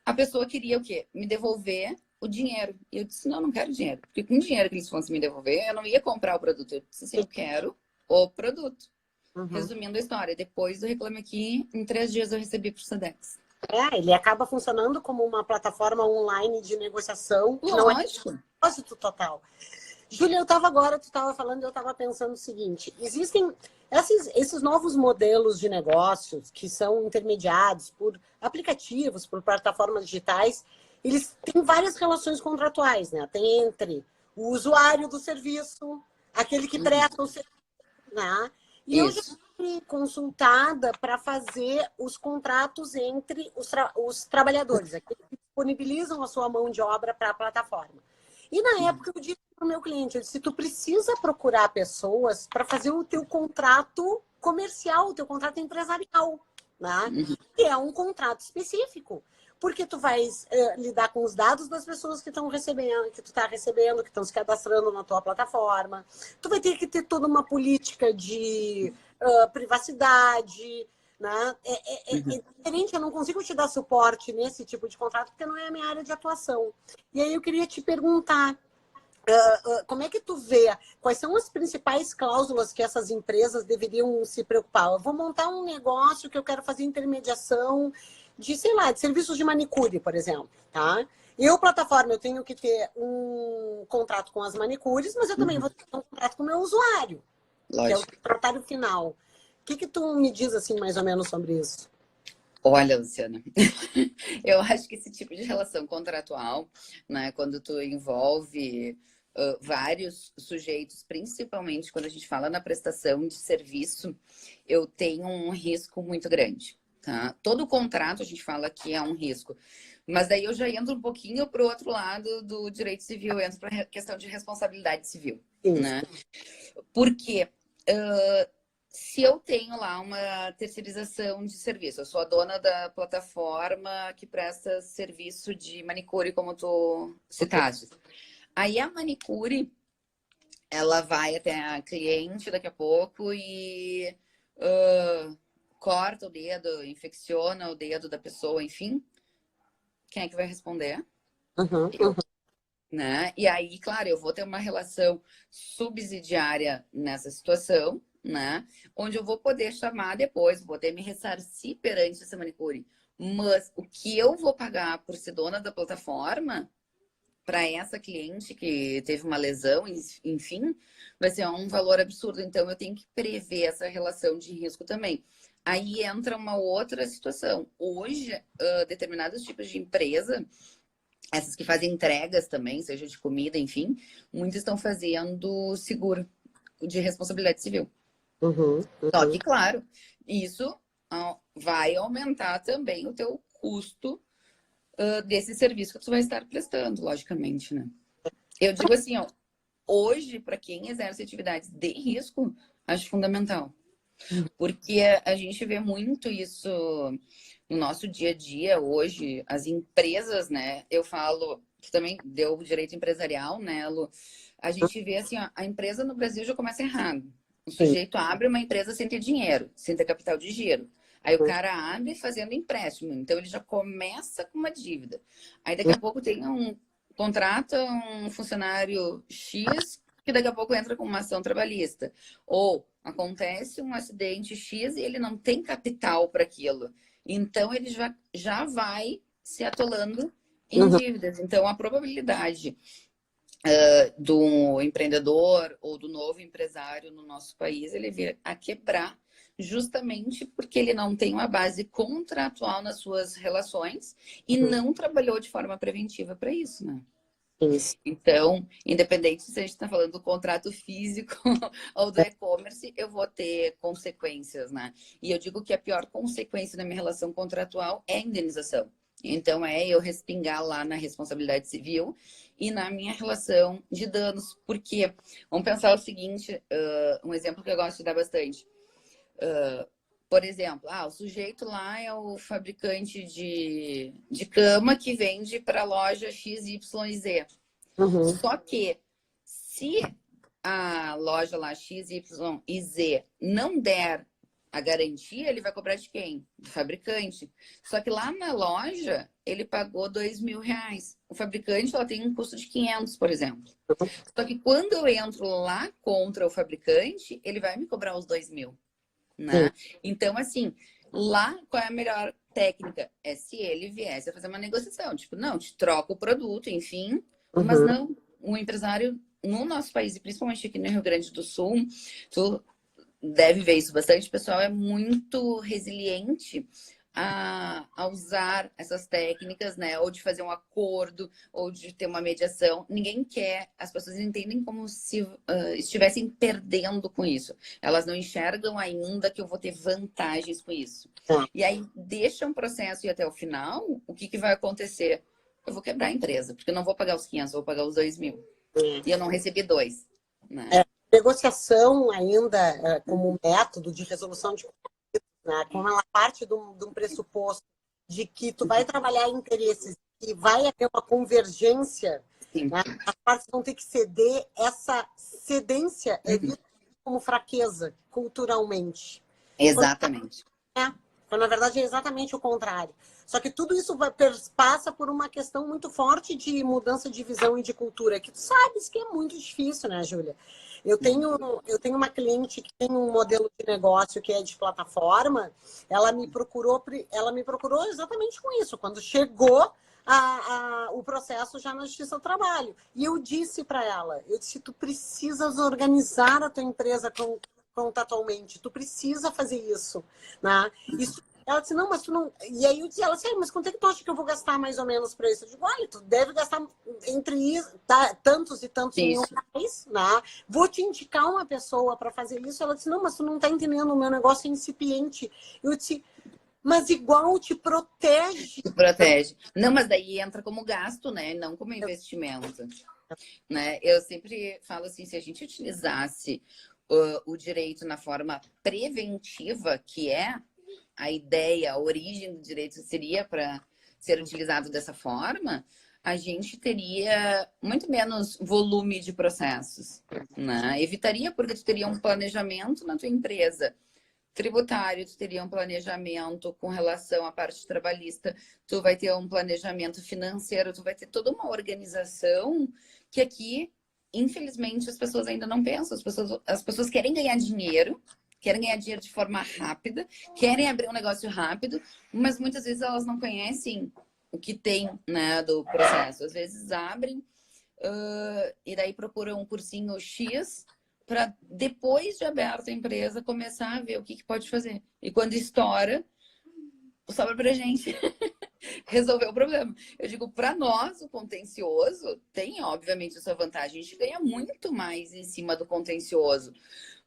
A pessoa queria o quê? Me devolver o dinheiro. E eu disse, não, não quero dinheiro. Porque com o dinheiro que eles fossem me devolver, eu não ia comprar o produto. Eu disse assim, eu quero o produto. Uhum. Resumindo a história, depois do Reclame Aqui, em 3 dias eu recebi por Sedex. Ele acaba funcionando como uma plataforma online de negociação que não é Lógico. propósito total. Júlia, tu estava falando, eu estava pensando o seguinte: existem esses novos modelos de negócios que são intermediados por aplicativos, por plataformas digitais, eles têm várias relações contratuais, né? Tem entre o usuário do serviço, aquele que Uhum. presta o serviço, né? E eu já Isso. fui consultada para fazer os contratos entre os trabalhadores, aqueles que disponibilizam a sua mão de obra para a plataforma. E na Uhum. época eu disse para o meu cliente, eu disse, tu precisa procurar pessoas para fazer o teu contrato comercial, o teu contrato empresarial, né? Uhum. Que é um contrato específico. Porque tu vais lidar com os dados das pessoas que estão recebendo, que tu está recebendo, que estão se cadastrando na tua plataforma. Tu vai ter que ter toda uma política de privacidade, né? É Uhum. diferente, eu não consigo te dar suporte nesse tipo de contrato, porque não é a minha área de atuação. E aí eu queria te perguntar, como é que tu vê? Quais são as principais cláusulas que essas empresas deveriam se preocupar? Eu vou montar um negócio que eu quero fazer intermediação de, sei lá, de serviços de manicure, por exemplo, tá? Eu, plataforma, eu tenho que ter um contrato com as manicures, mas eu também Uhum. vou ter um contrato com o meu usuário, que é o Lógico. tratário final. O que tu me diz, assim, mais ou menos sobre isso? Olha, Luciana, eu acho que esse tipo de relação contratual, né, quando tu envolve vários sujeitos, principalmente quando a gente fala na prestação de serviço, eu tenho um risco muito grande, tá? Todo contrato a gente fala que é um risco, mas daí eu já entro um pouquinho para o outro lado do direito civil, eu entro para a questão de responsabilidade civil, Isso. né? Porque se eu tenho lá uma terceirização de serviço, eu sou a dona da plataforma que presta serviço de manicure, como tu citaste. Aí a manicure, ela vai até a cliente daqui a pouco e corta o dedo, infecciona o dedo da pessoa, enfim. Quem é que vai responder? Uhum, Eu. Né? E aí, claro, eu vou ter uma relação subsidiária nessa situação, né? Onde eu vou poder chamar depois, vou poder me ressarcir perante essa manicure. Mas o que eu vou pagar por ser dona da plataforma para essa cliente que teve uma lesão, enfim, vai ser um valor absurdo. Então, eu tenho que prever essa relação de risco também. Aí entra uma outra situação. Hoje, determinados tipos de empresa, essas que fazem entregas também, seja de comida, enfim, muitos estão fazendo seguro de responsabilidade civil. uhum, Só uhum. que, claro, isso vai aumentar também o teu custo desse serviço que tu vai estar prestando, logicamente, né? Eu digo assim, ó, hoje, para quem exerce atividades de risco, acho fundamental. Porque a gente vê muito isso no nosso dia a dia hoje, as empresas, né? Eu falo, tu também deu direito empresarial, né, Lu? A gente vê assim, ó, a empresa no Brasil já começa errado. O Sim. sujeito abre uma empresa sem ter dinheiro, sem ter capital de giro. Aí o cara abre fazendo empréstimo, então ele já começa com uma dívida. Aí daqui a pouco tem contrata um funcionário X que daqui a pouco entra com uma ação trabalhista. Ou acontece um acidente X e ele não tem capital para aquilo. Então, ele já vai se atolando em Uhum. dívidas. Então, a probabilidade do empreendedor ou do novo empresário no nosso país, ele vir a quebrar justamente porque ele não tem uma base contratual nas suas relações e não trabalhou de forma preventiva para isso, né? Isso. Então, independente se a gente está falando do contrato físico ou do e-commerce, eu vou ter consequências, né? E eu digo que a pior consequência da minha relação contratual é a indenização. Então, é eu respingar lá na responsabilidade civil e na minha relação de danos. Porque, vamos pensar o seguinte, um exemplo que eu gosto de dar bastante. Por exemplo, o sujeito lá é o fabricante de cama que vende para a loja XYZ. Uhum. Só que se a loja lá X, Y e Z não der a garantia, ele vai cobrar de quem? Do fabricante. Só que lá na loja, ele pagou R$ 2.000. O fabricante ela tem um custo de 500, por exemplo. Só que quando eu entro lá contra o fabricante, ele vai me cobrar os 2.000, né? Então, assim, lá qual é a melhor técnica? É se ele viesse a fazer uma negociação. Tipo, não, te troca o produto, enfim, mas Uhum. não, um empresário no nosso país, e principalmente aqui no Rio Grande do Sul, tu deve ver isso bastante, o pessoal é muito resiliente a usar essas técnicas, né? Ou de fazer um acordo, ou de ter uma mediação. Ninguém quer, as pessoas entendem como se estivessem perdendo com isso. Elas não enxergam ainda que eu vou ter vantagens com isso. E aí, deixa um processo ir até o final, o que vai acontecer? Eu vou quebrar a empresa, porque eu não vou pagar os 500, eu vou pagar os 2.000. E eu não recebi 2, né? Negociação ainda como método de resolução de conflitos, né? Como ela parte de um pressuposto de que tu vai trabalhar interesses e vai haver uma convergência, né? As partes vão ter que ceder, essa cedência é vista como fraqueza culturalmente. Exatamente. Quando, na verdade, é exatamente o contrário. Só que tudo isso passa por uma questão muito forte de mudança de visão e de cultura, que tu sabes que é muito difícil, né, Júlia? Eu tenho uma cliente que tem um modelo de negócio que é de plataforma, ela me procurou exatamente com isso, quando chegou o processo já na Justiça do Trabalho. E eu disse para ela, tu precisas organizar a tua empresa contratualmente, tu precisa fazer isso, né? Isso Ela disse, não, mas tu não... E aí eu disse, ela disse, mas quanto é que tu acha que eu vou gastar mais ou menos para isso? Eu digo, olha, tu deve gastar entre isso, tá, tantos e tantos mil reais, né? Vou te indicar uma pessoa para fazer isso. Ela disse, não, mas tu não tá entendendo, o meu negócio é incipiente. Eu disse, mas igual te protege. Te protege. Não, mas daí entra como gasto, né? Não como investimento. Né? Eu sempre falo assim, se a gente utilizasse o direito na forma preventiva, que é a ideia, a origem do direito seria para ser utilizado dessa forma, a gente teria muito menos volume de processos, né? Evitaria porque tu teria um planejamento na tua empresa tributário, tu teria um planejamento com relação à parte trabalhista, tu vai ter um planejamento financeiro, tu vai ter toda uma organização que aqui, infelizmente, as pessoas ainda não pensam. As pessoas querem ganhar dinheiro de forma rápida, querem abrir um negócio rápido, mas muitas vezes elas não conhecem o que tem, né, do processo. Às vezes abrem e daí procuram um cursinho X para, depois de aberta a empresa, começar a ver o que pode fazer. E quando estoura, sobra para a gente resolver o problema. Eu digo, para nós, o contencioso tem, obviamente, a sua vantagem. A gente ganha muito mais em cima do contencioso.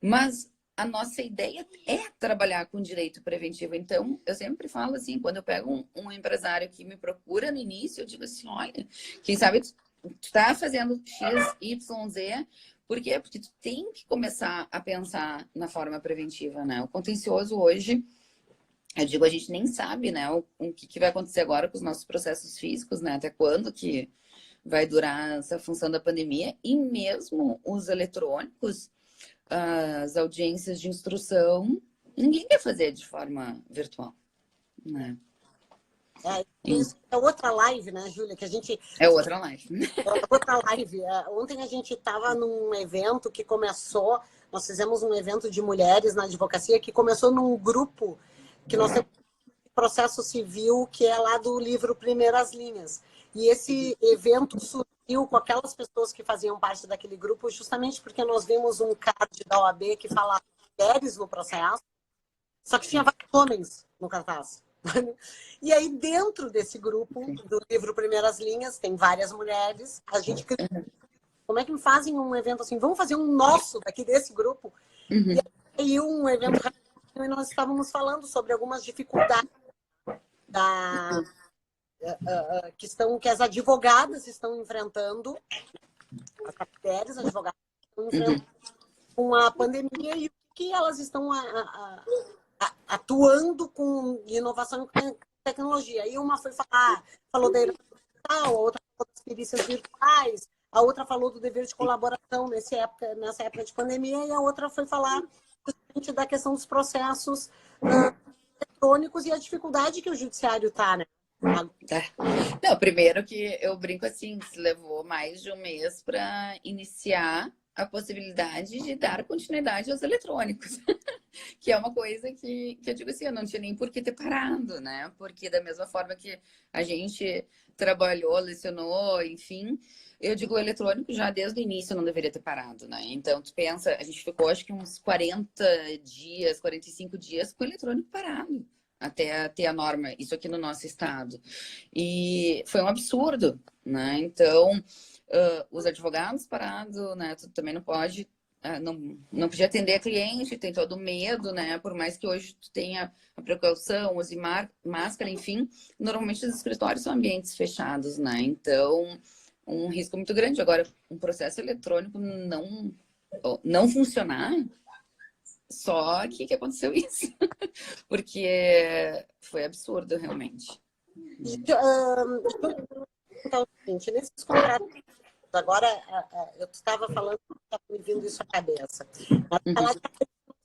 Mas a nossa ideia é trabalhar com direito preventivo. Então, eu sempre falo assim, quando eu pego um empresário que me procura no início, eu digo assim, olha, quem sabe tu está fazendo X, Y, Z. Por quê? Porque tu tem que começar a pensar na forma preventiva, né? O contencioso hoje, eu digo, a gente nem sabe, né, o que vai acontecer agora com os nossos processos físicos, né? Até quando que vai durar essa função da pandemia. E mesmo os eletrônicos, as audiências de instrução, ninguém quer fazer de forma virtual, né? Isso é outra live, né, Júlia? Que a gente... É outra live. É outra live. Ontem a gente estava num evento que começou... Nós fizemos um evento de mulheres na advocacia que começou num grupo que nós temos processo civil, que é lá do livro Primeiras Linhas. E esse evento surgiu com aquelas pessoas que faziam parte daquele grupo, justamente porque nós vimos um card da OAB que falava mulheres no processo, só que tinha vários homens no cartaz. E aí, dentro desse grupo do livro Primeiras Linhas, tem várias mulheres. A gente... Como é que fazem um evento assim? Vamos fazer um nosso daqui desse grupo? Uhum. E aí, um evento e nós estávamos falando sobre algumas dificuldades que as advogadas estão enfrentando, as mulheres advogadas estão enfrentando com a pandemia e o que elas estão atuando com inovação e tecnologia. E uma falou da herança digital, a outra falou das perícias virtuais, a outra falou do dever de colaboração nessa época de pandemia, e a outra foi falar justamente da questão dos processos eletrônicos e a dificuldade que o judiciário está, né? Não, primeiro que eu brinco assim, se levou mais de um mês para iniciar a possibilidade de dar continuidade aos eletrônicos, que é uma coisa que eu digo assim, eu não tinha nem por que ter parado, né? Porque da mesma forma que a gente trabalhou, lecionou, enfim, eu digo, o eletrônico já desde o início não deveria ter parado, né? Então, tu pensa, a gente ficou acho que uns 40 dias, 45 dias com o eletrônico parado, até ter a norma, isso aqui no nosso estado. E foi um absurdo, né? Então, os advogados parados, né? Tu também não pode, não podia atender a cliente, tem todo medo, né? Por mais que hoje tu tenha a precaução, use máscara, enfim, normalmente os escritórios são ambientes fechados, né? Então, um risco muito grande. Agora, um processo eletrônico não funcionar, só que aconteceu isso. Porque foi absurdo, realmente. Então, gente, nesses contratos, agora eu estava falando, estava me vindo isso à cabeça. Ela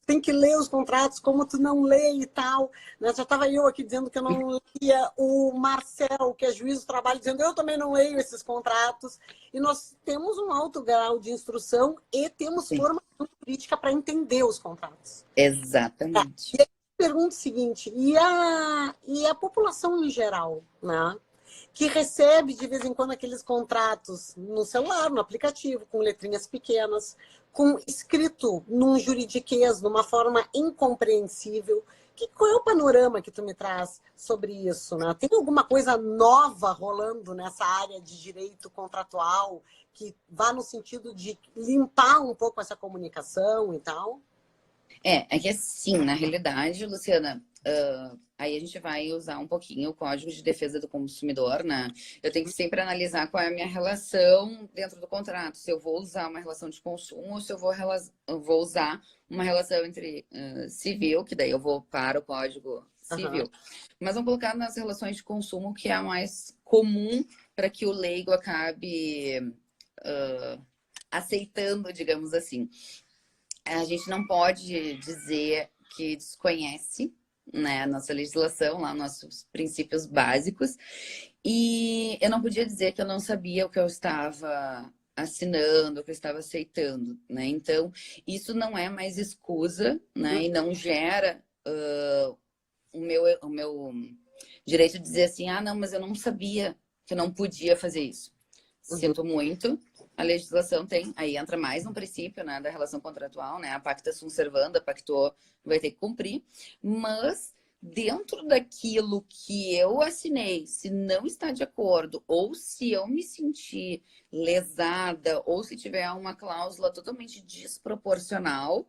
tem que ler os contratos, como tu não lê e tal. Já estava eu aqui dizendo que eu não lia, o Marcel, que é juiz do trabalho, dizendo eu também não leio esses contratos. E nós temos um alto grau de instrução e temos formação jurídica para entender os contratos. Exatamente. E aí eu pergunto o seguinte, e a população em geral, né? Que recebe de vez em quando aqueles contratos no celular, no aplicativo, com letrinhas pequenas, com escrito num juridiquês, numa forma incompreensível, Qual é o panorama que tu me traz sobre isso, né? Tem alguma coisa nova rolando nessa área de direito contratual que vá no sentido de limpar um pouco essa comunicação e tal? É que assim, na realidade, Luciana, aí a gente vai usar um pouquinho o Código de Defesa do Consumidor, né? Eu tenho que sempre analisar qual é a minha relação dentro do contrato. Se eu vou usar uma relação de consumo ou se eu vou usar uma relação entre civil, que daí eu vou para o Código Civil. Uhum. Mas vamos colocar nas relações de consumo, que é a mais comum para que o leigo acabe aceitando, digamos assim. A gente não pode dizer que desconhece, né, a nossa legislação, lá, nossos princípios básicos, e eu não podia dizer que eu não sabia o que eu estava assinando, o que eu estava aceitando, né? Então, isso não é mais escusa, né? E não gera o meu direito de dizer assim, ah, não, mas eu não sabia que eu não podia fazer isso. Sinto muito. A legislação tem, aí entra mais um princípio, né, da relação contratual, né, a pacta sunt servanda, pactuou, vai ter que cumprir, mas dentro daquilo que eu assinei, se não está de acordo, ou se eu me sentir lesada, ou se tiver uma cláusula totalmente desproporcional,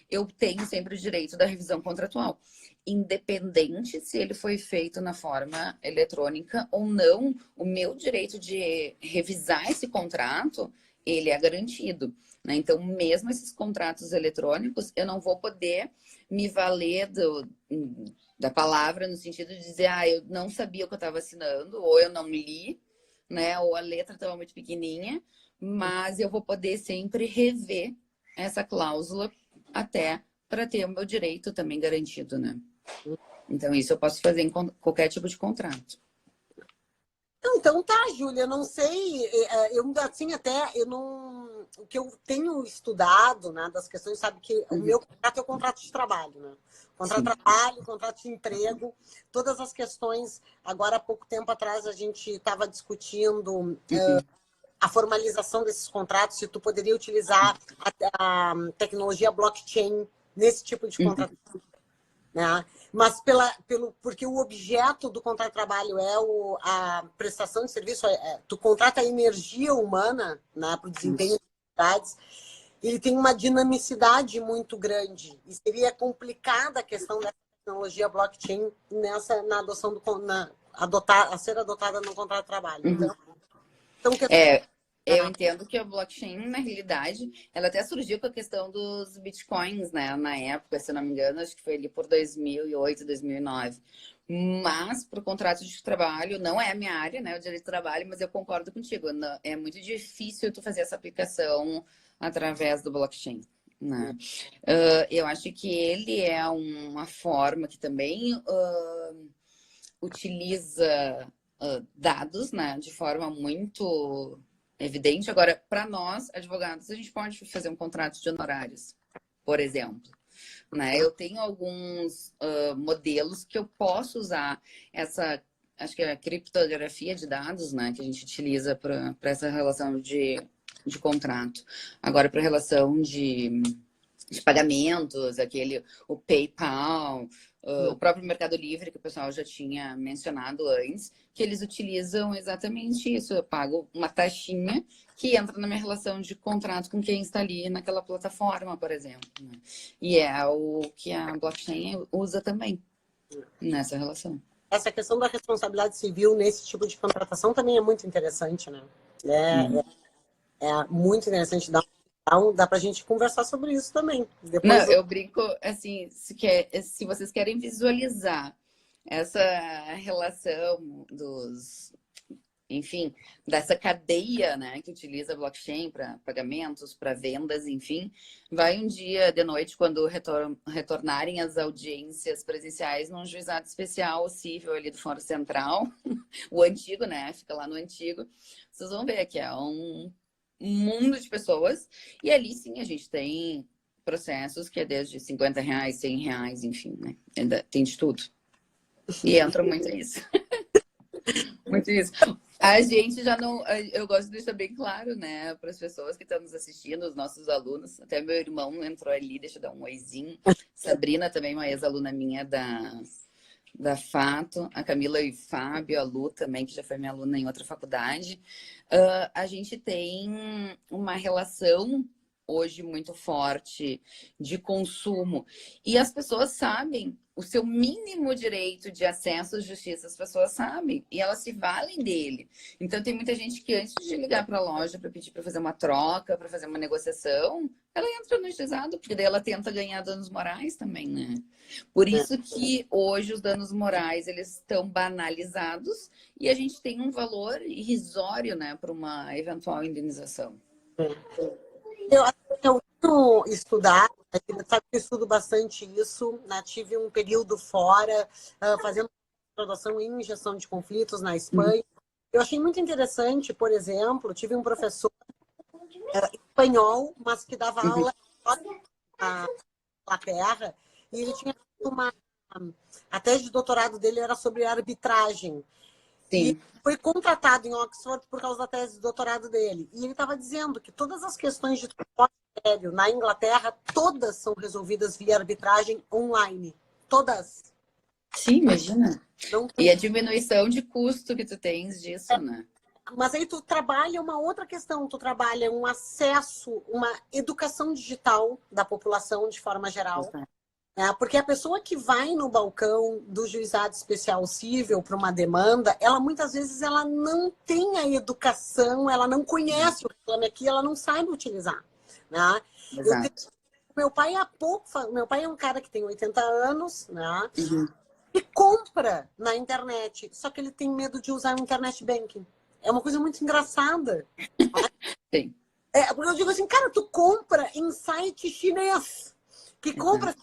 eu tenho sempre o direito da revisão contratual. Independente se ele foi feito na forma eletrônica ou não, o meu direito de revisar esse contrato, ele é garantido, né? Então, mesmo esses contratos eletrônicos, eu não vou poder me valer da palavra no sentido de dizer, ah, eu não sabia o que eu estava assinando, ou eu não li, né? Ou a letra estava muito pequenininha, mas eu vou poder sempre rever essa cláusula até para ter o meu direito também garantido, né? Então, isso eu posso fazer em qualquer tipo de contrato. Então tá, Júlia, eu não sei, eu assim até, eu não, o que eu tenho estudado, né, das questões, sabe que o meu contrato é o contrato de trabalho, né? Contrato de trabalho, contrato de emprego, todas as questões, agora há pouco tempo atrás a gente estava discutindo a formalização desses contratos, se tu poderia utilizar a tecnologia blockchain nesse tipo de contrato. Né? Mas porque o objeto do contrato de trabalho é a prestação de serviço, tu contrata a energia humana, né, para o desempenho das atividades, ele tem uma dinamicidade muito grande e seria complicada a questão da tecnologia blockchain na adoção a ser adotada no contrato de trabalho. Então Eu entendo que a blockchain, na realidade, ela até surgiu com a questão dos bitcoins, né? Na época, se eu não me engano, acho que foi ali por 2008, 2009. Mas, para o contrato de trabalho, não é a minha área, né? O direito de trabalho, mas eu concordo contigo. É muito difícil tu fazer essa aplicação através do blockchain. Né? Eu acho que ele é uma forma que também utiliza dados, né? De forma muito evidente. Agora, para nós, advogados, a gente pode fazer um contrato de honorários, por exemplo. Né? Eu tenho alguns modelos que eu posso usar acho que é a criptografia de dados, né? Que a gente utiliza para essa relação de contrato. Agora, para relação de pagamentos, o PayPal, o próprio Mercado Livre, que o pessoal já tinha mencionado antes, que eles utilizam exatamente isso. Eu pago uma taxinha que entra na minha relação de contrato com quem está ali naquela plataforma, por exemplo. Né? E é o que a blockchain usa também nessa relação. Essa questão da responsabilidade civil nesse tipo de contratação também é muito interessante, né? É muito interessante. Dá pra gente conversar sobre isso também. Não, eu brinco, assim, se vocês querem visualizar essa relação enfim, dessa cadeia, né, que utiliza blockchain para pagamentos, para vendas, enfim, vai um dia de noite, quando retornarem as audiências presenciais num juizado especial civil ali do Fórum Central, o antigo, né, fica lá no antigo, vocês vão ver que é um mundo de pessoas, e ali sim a gente tem processos que é desde R$50, R$100, enfim, né, ainda tem de tudo. E entra muito isso. Muito isso. A gente já não. Eu gosto de deixar bem claro, né, para as pessoas que estão nos assistindo, os nossos alunos. Até meu irmão entrou ali, deixa eu dar um oizinho. Sabrina também, uma ex-aluna minha da Fato, a Camila e Fábio, a Lu também, que já foi minha aluna em outra faculdade. A gente tem uma relação hoje muito forte de consumo. E as pessoas sabem o seu mínimo direito de acesso à justiça, as pessoas sabem, e elas se valem dele. Então, tem muita gente que antes de ligar para a loja para pedir para fazer uma troca, para fazer uma negociação, ela entra no juizado, porque daí ela tenta ganhar danos morais também, né? Por isso que hoje os danos morais, eles estão banalizados e a gente tem um valor irrisório, né, para uma eventual indenização. Eu estudar, sabe que eu estudo bastante isso, né? Tive um período fora, fazendo graduação em gestão de conflitos na Espanha. Eu achei muito interessante, por exemplo, tive um professor espanhol, mas que dava aula na Inglaterra, e ele tinha a tese de doutorado dele era sobre arbitragem. Sim. E foi contratado em Oxford por causa da tese de doutorado dele. E ele estava dizendo que todas as questões de transporte aéreo na Inglaterra, todas são resolvidas via arbitragem online. Todas. Sim, imagina. Não E a diminuição de custo que tu tens disso, né? Mas aí tu trabalha uma outra questão, tu trabalha um acesso, uma educação digital da população de forma geral. Porque a pessoa que vai no balcão do juizado especial cível para uma demanda, ela muitas vezes ela não tem a educação, ela não conhece o reclame aqui, ela não sabe utilizar. Né? Meu pai meu pai é um cara que tem 80 anos, né? E compra na internet, só que ele tem medo de usar o internet banking. É uma coisa muito engraçada. Sim. Porque eu digo assim, cara, tu compra em site chinês, que compra...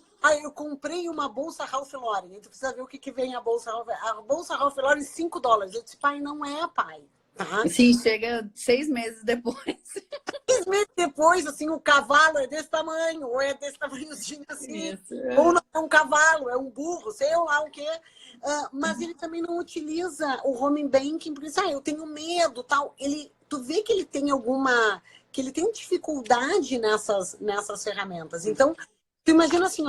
eu comprei uma bolsa Ralph Lauren. Tu precisa ver o que vem a bolsa Ralph Lauren. A bolsa Ralph Lauren, $5. Eu disse, pai, não é, pai. Tá? Sim, chega 6 meses depois. 6 meses depois, assim, o cavalo é desse tamanho, ou é desse tamanhozinho assim. Isso. Ou não é um cavalo, é um burro, sei lá o quê. Mas ele também não utiliza o home banking, porque eu tenho medo, tal. Tu vê que ele tem que ele tem dificuldade nessas ferramentas. Então, tu imagina assim,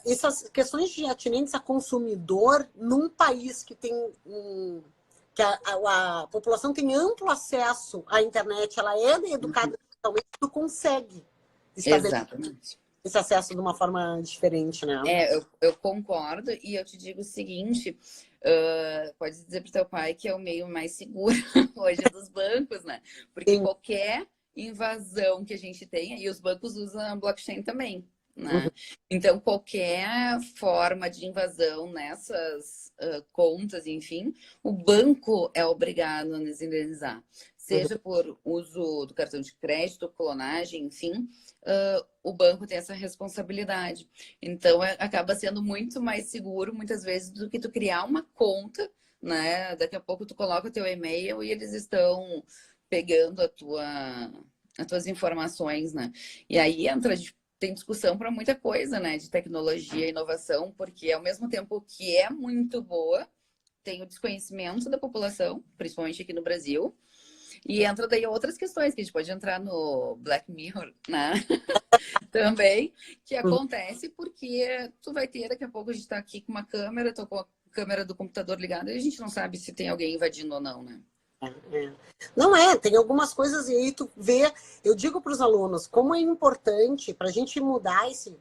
essas questões de atinentes a consumidor num país que tem que a população tem amplo acesso à internet, ela é educada digitalmente, tu consegue estabelecer esse acesso de uma forma diferente, né? Eu concordo e eu te digo o seguinte, pode dizer para o teu pai que é o meio mais seguro hoje dos bancos, né? Porque qualquer invasão que a gente tenha, e os bancos usam blockchain também, né? Então, qualquer forma de invasão nessas contas, enfim, o banco é obrigado a nos indenizar. Seja por uso do cartão de crédito, clonagem, enfim, o banco tem essa responsabilidade. Então, acaba sendo muito mais seguro, muitas vezes, do que tu criar uma conta, né? Daqui a pouco tu coloca o teu e-mail e eles estão pegando as tuas informações, né? E aí tem discussão para muita coisa, né? De tecnologia e inovação, porque ao mesmo tempo que é muito boa, tem o desconhecimento da população, principalmente aqui no Brasil, e entra daí outras questões, que a gente pode entrar no Black Mirror, né? Também, que acontece porque tu vai ter, daqui a pouco a gente tá aqui com uma câmera, tô com a câmera do computador ligada, e a gente não sabe se tem alguém invadindo ou não, né? Não tem algumas coisas, e aí tu vê, eu digo para os alunos, como é importante para a gente mudar esse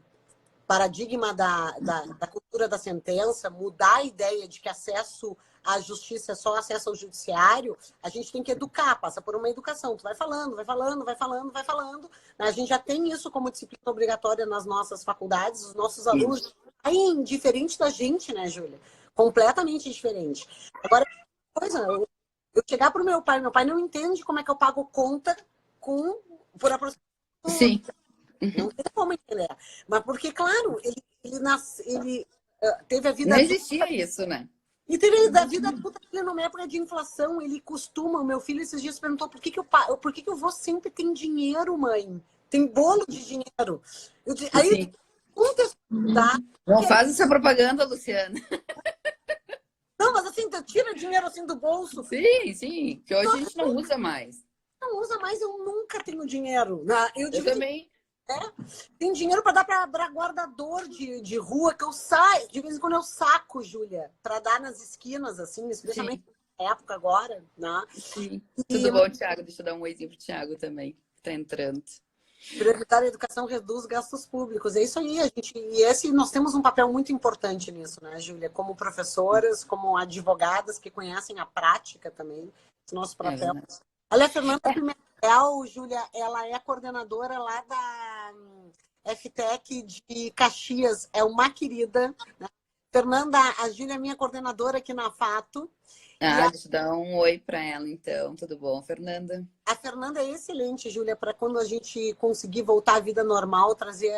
paradigma da cultura da sentença, mudar a ideia de que acesso à justiça é só acesso ao judiciário, a gente tem que educar, passa por uma educação, tu vai falando, vai falando, vai falando, vai falando, a gente já tem isso como disciplina obrigatória nas nossas faculdades, os nossos alunos saem diferente da gente, né, Júlia? Completamente diferente. Agora, coisa, eu chegar para o meu pai não entende como é que eu pago conta por aproximação. Sim. Não tem como entender. Mas porque, claro, ele teve a vida não existia isso, né? E teve a vida adulta numa época de inflação. Ele costuma, o meu filho esses dias perguntou por que eu vou sempre tem dinheiro, mãe? Tem bolo de dinheiro. Aí, não faz essa propaganda, Luciana. Não, mas assim, tira dinheiro assim do bolso. Sim, sim, que hoje a gente não usa mais. Não usa mais, eu nunca tenho dinheiro. Né? Eu também. Tem dinheiro para dar para guardador de rua, que eu saio. De vez em quando eu saco, Júlia, para dar nas esquinas, assim, especialmente Sim, na época agora, né? sim. E Tudo bom, Thiago? Deixa eu dar um oizinho pro Thiago também, que tá entrando. prioritar a educação reduz gastos públicos. É isso aí, a gente. E esse nós temos um papel muito importante nisso, né, Júlia? Como professoras, como advogadas que conhecem a prática também, esse nosso É papel. verdade. Olha, a Fernanda Pimentel, Júlia, ela é coordenadora lá da FTEC de Caxias, é uma querida, né? Fernanda, a Júlia é minha coordenadora aqui na Fato. E Ah, deixa eu dar um oi para ela, então. Tudo bom, Fernanda? a Fernanda é excelente, Júlia, para quando a gente conseguir voltar à vida normal, trazer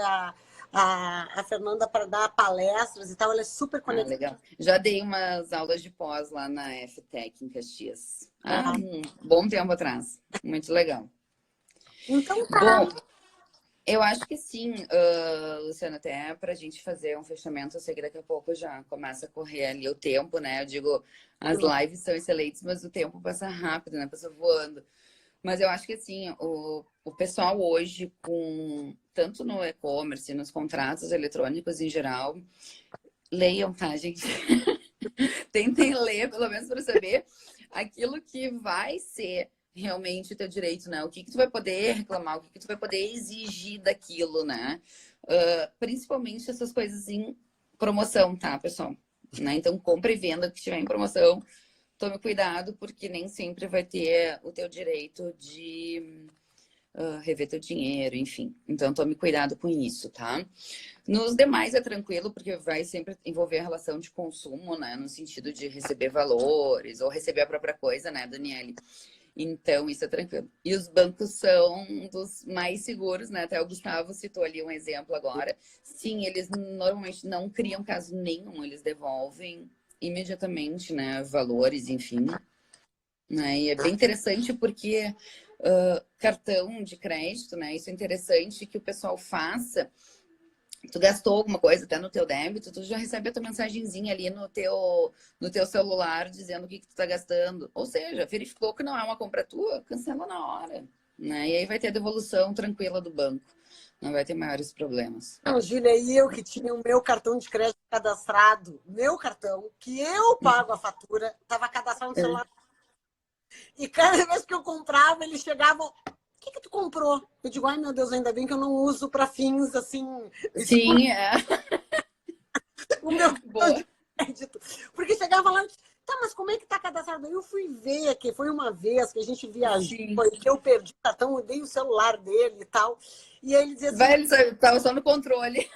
a Fernanda para dar palestras e tal. Ela é super Ah, conectada. legal. Já dei umas aulas de pós lá na FTEC em Caxias. Ah, um bom tempo atrás. Muito legal. Então tá. Bom, eu acho que sim, Luciana, até para a gente fazer um fechamento, eu sei que daqui a pouco já começa a correr ali o tempo, né? Eu digo, as lives são excelentes, mas o tempo passa rápido, né? Passa voando. Mas eu acho que assim, o pessoal hoje, com tanto no e-commerce, nos contratos eletrônicos em geral, leiam, tá, gente? Tentem ler, pelo menos para saber aquilo que vai ser realmente o teu direito, né? O que tu vai poder reclamar, o que tu vai poder exigir daquilo, né? Principalmente essas coisas em promoção, tá, pessoal? Né? Então, compra e venda que estiver em promoção. Tome cuidado, porque nem sempre vai ter o teu direito de rever teu dinheiro, enfim. Então, tome cuidado com isso, tá? Nos demais é tranquilo, porque vai sempre envolver a relação de consumo, né? No sentido de receber valores ou receber a própria coisa, né, Daniele? Então, isso é tranquilo. E os bancos são dos mais seguros, né? Até o Gustavo citou ali um exemplo agora. Sim, eles normalmente não criam caso nenhum, eles devolvem imediatamente, né? Valores, enfim. Né? E é bem interessante porque cartão de crédito, né? Isso é interessante que o pessoal faça. Tu gastou alguma coisa até no teu débito, tu já recebe a tua mensagenzinha ali no teu celular dizendo o que tu tá gastando. Ou seja, verificou que não é uma compra tua, cancela na hora. Né? E aí vai ter a devolução tranquila do banco. Não vai ter maiores problemas. Não, Júlia, e eu que tinha o meu cartão de crédito cadastrado, meu cartão, que eu pago a fatura, estava cadastrado no É. celular. E cada vez que eu comprava, eles chegavam. O que tu comprou? Eu digo, ai meu Deus, ainda bem que eu não uso para fins assim. Sim, é. O meu cartão Boa. de crédito. Porque chegava lá, tá, mas como é que tá cadastrado? Eu fui ver que foi uma vez que a gente viajou, Sim. e que eu perdi o cartão, eu dei o celular dele e tal. E aí ele dizia assim, Vai, ele tava só no controle.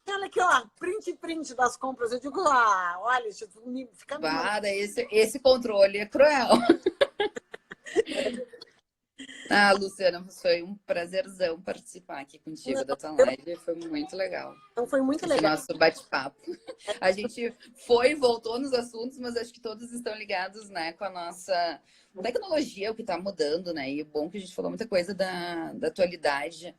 olha aqui, ó, print das compras. Eu digo, ah, olha, fica me mandando. Vada, esse controle é cruel. Ah, Luciana, foi um prazerzão participar aqui contigo da tua live. Foi muito legal Então foi muito esse legal. nosso bate-papo. A gente foi e voltou nos assuntos, mas acho que todos estão ligados, né, com a nossa tecnologia, o que está mudando, né? E o bom que a gente falou muita coisa da atualidade,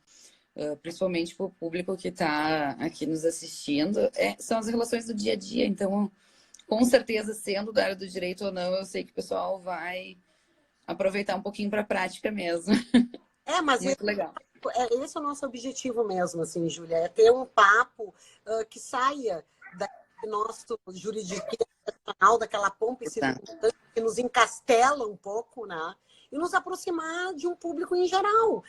principalmente para o público que está aqui nos assistindo, são as relações do dia a dia. Então, com certeza, sendo da área do direito ou não, eu sei que o pessoal vai aproveitar um pouquinho para a prática mesmo. Mas Muito legal. esse é o nosso objetivo mesmo, assim, Júlia, é ter um papo que saia do nosso juridiquês tradicional, daquela pompa e Tá. circunstância que nos encastela um pouco, né? E nos aproximar de um público em geral.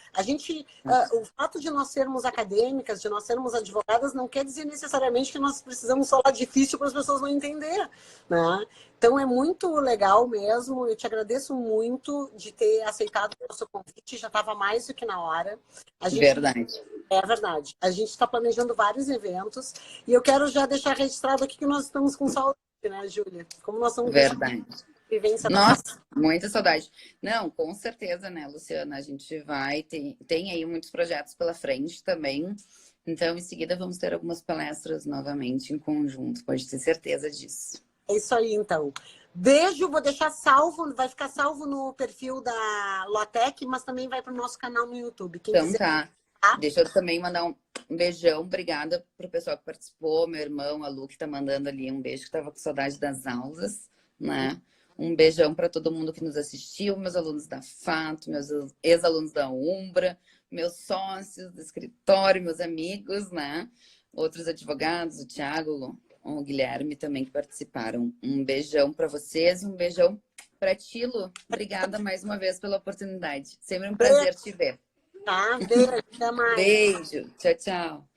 O fato de nós sermos acadêmicas, de nós sermos advogadas, não quer dizer necessariamente que nós precisamos falar difícil para as pessoas não entender, né? Então é muito legal mesmo. Eu te agradeço muito de ter aceitado o nosso convite. Já estava mais do que na hora. A gente Verdade. É verdade. A gente está planejando vários eventos e eu quero já deixar registrado aqui que nós estamos com saudade, né, Júlia? Como nós estamos deixando Verdade. a vivência da Nossa, muita saudade. Não, com certeza, né, Luciana? A gente vai tem aí muitos projetos pela frente também. Então, em seguida, vamos ter algumas palestras novamente em conjunto, pode ter certeza disso. É isso aí, então. Beijo, vou deixar salvo, vai ficar salvo no perfil da Lotec, mas também vai para o nosso canal no YouTube. Quem Então quiser. tá. Deixa eu também mandar um beijão. Obrigada pro pessoal que participou, meu irmão, a Lu, que tá mandando ali um beijo, que tava com saudade das aulas. né? Um beijão para todo mundo que nos assistiu, meus alunos da Fato, meus ex-alunos da Umbra, meus sócios do escritório, meus amigos, né? Outros advogados, o Thiago, o Guilherme também que participaram. Um beijão para vocês, um beijão para Tilo. Obrigada mais uma vez pela oportunidade. Sempre um prazer te ver. Tá, beijo, até mais. Beijo, tchau, tchau.